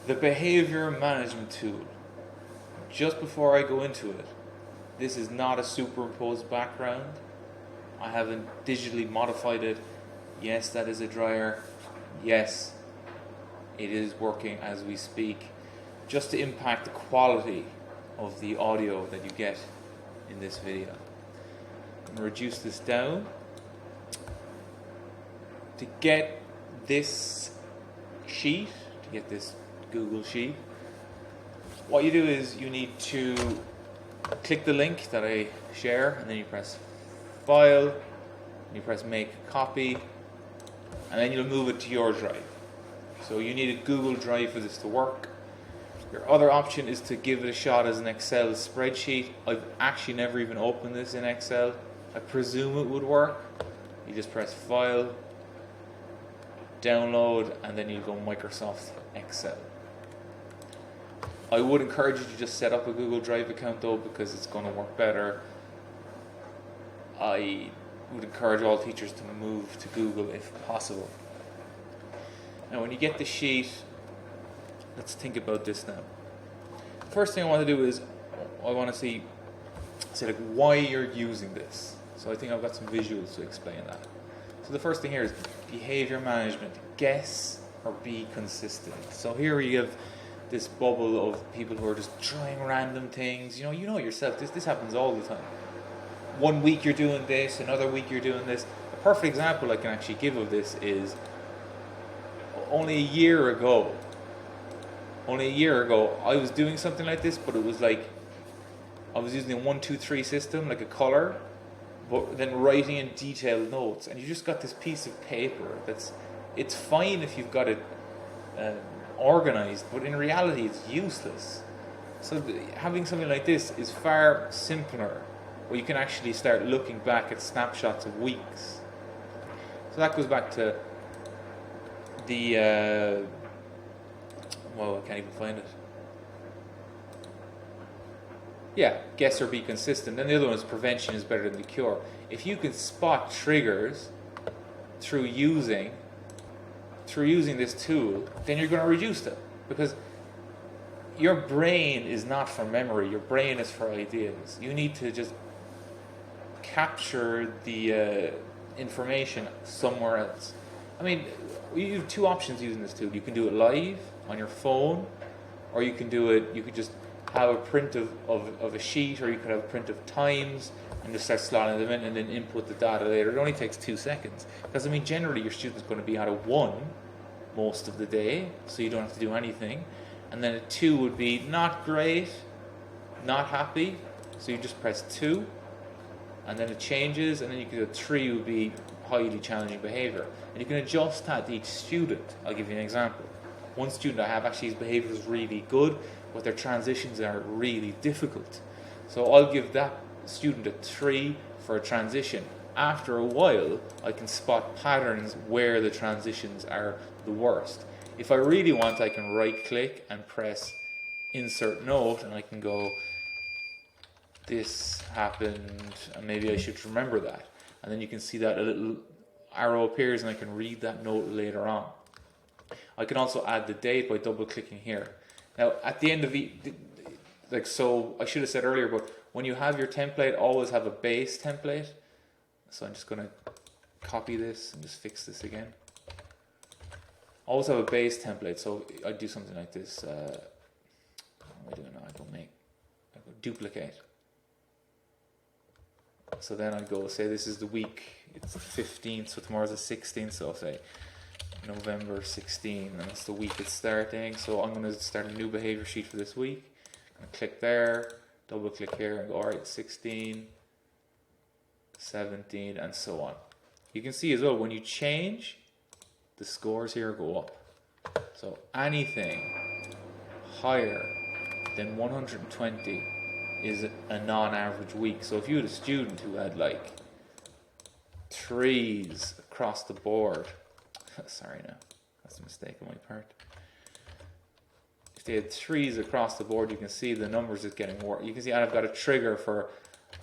The behavior management tool. Just before I go into it, this is not a superimposed background. I haven't digitally modified it. Yes, that is a dryer. Yes, it is working as we speak. Just to impact the quality of the audio that you get in this video. I'm going to reduce this down. To get this sheet, to get this Google Sheet, what you do is you need to click the link that I share, and then you press File, and you press Make Copy, and then you'll move it to your drive. So you need a Google Drive for this to work. Your other option is to give it a shot as an Excel spreadsheet. I've actually never even opened this in Excel. I presume it would work. You just press File, Download, and then you go Microsoft Excel. I would encourage you to just set up a Google Drive account though, because it's going to work better. I would encourage all teachers to move to Google if possible. Now when you get the sheet, let's think about this now. First thing I want to do is I want to say like why you're using this. So I think I've got some visuals to explain that. So the first thing here is behavior management. Guess or be consistent. So here you have this bubble of people who are just trying random things. You know yourself, this happens all the time. One week you're doing this, another week you're doing this. A perfect example I can actually give of this is only a year ago I was doing something like this, but it was like I was using a 1, 2, 3 system, like a color, but then writing in detailed notes, and you just got this piece of paper it's fine if you've got it organized, but in reality it's useless. So having something like this is far simpler, where you can actually start looking back at snapshots of weeks. So that goes back to the I can't even find it. Yeah, guess or be consistent. And the other one is prevention is better than the cure. If you can spot triggers through using this tool, then you're going to reduce them, because your brain is not for memory, your brain is for ideas. You need to just capture the information somewhere else. I mean, you have two options using this tool. You can do it live on your phone, or you could just have a print of a sheet, or you could have a print of times and just start slotting them in and then input the data later. It only takes 2 seconds. Because I mean, generally your student's going to be at a 1 most of the day, so you don't have to do anything. And then a 2 would be not great, not happy, so you just press 2, and then it changes, and then you could do 3 would be highly challenging behavior. And you can adjust that to each student. I'll give you an example. One student I have, actually his behavior is really good, but their transitions are really difficult. So I'll give that student a 3 for a transition. After a while, I can spot patterns where the transitions are the worst. If I really want, I can right click and press insert note, and I can go, this happened, and maybe I should remember that. And then you can see that a little arrow appears, and I can read that note later on. I can also add the date by double clicking here. Now at the end of so I should have said earlier, but when you have your template, always have a base template. So I'm just going to copy this and just fix this again. Always have a base template. So I do something like this. What am I doing now? I go duplicate. So then I go, say this is the week, it's the 15th, so tomorrow's the 16th, so I'll say November 16, and that's the week it's starting. So I'm going to start a new behavior sheet for this week. I'm going to click there, double click here, and go, alright, 16, 17, and so on. You can see as well, when you change, the scores here go up. So anything higher than 120 is a non-average week. So if you had a student who had like 3s across the board, sorry now, that's a mistake on my part. If they had 3s across the board, you can see the numbers is getting worse. You can see I've got a trigger for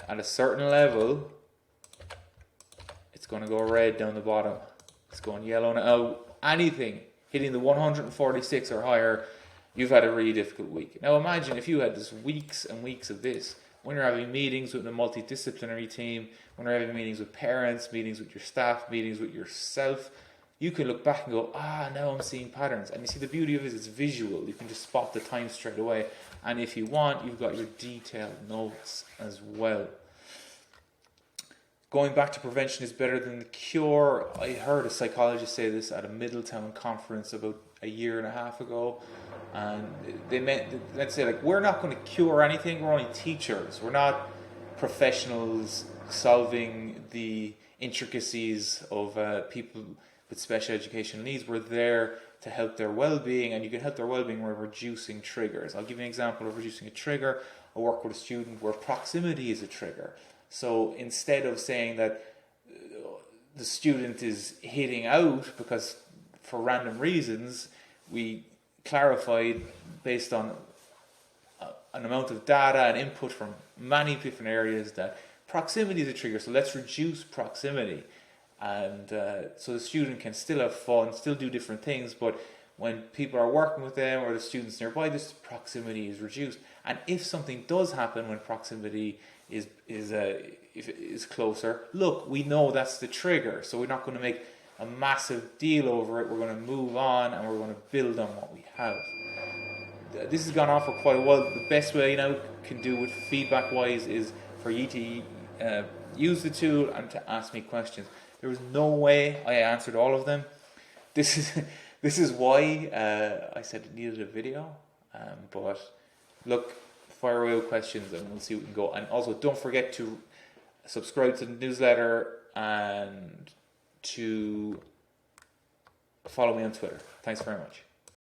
at a certain level, it's going to go red down the bottom. It's going yellow now. Anything hitting the 146 or higher you've had a really difficult week. Now imagine if you had this weeks and weeks of this, when you're having meetings with a multidisciplinary team, when you're having meetings with parents, meetings with your staff, meetings with yourself, you can look back and go, now I'm seeing patterns. And you see, the beauty of it is it's visual. You can just spot the time straight away. And if you want, you've got your detailed notes as well. Going back to prevention is better than the cure. I heard a psychologist say this at a Middletown conference about a year and a half ago. And they meant, let's say, like, we're not going to cure anything. We're only teachers. We're not professionals solving the intricacies of people with special educational needs. We're there to help their well-being, and you can help their well-being by reducing triggers. I'll give you an example of reducing a trigger. I work with a student where proximity is a trigger. So instead of saying that the student is hitting out because for random reasons, we clarified based on an amount of data and input from many different areas that proximity is a trigger. So let's reduce proximity. And so the student can still have fun, still do different things, but when people are working with them or the students nearby, this proximity is reduced. And if something does happen when proximity is closer, look, we know that's the trigger, so we're not going to make a massive deal over it. We're going to move on and we're going to build on what we have. This has gone on for quite a while. The best way you now can do with feedback wise is for you to use the tool and to ask me questions. There was no way I answered all of them. This is why I said it needed a video. But look, fire away with questions and we'll see what we can go. And also, don't forget to subscribe to the newsletter and to follow me on Twitter. Thanks very much.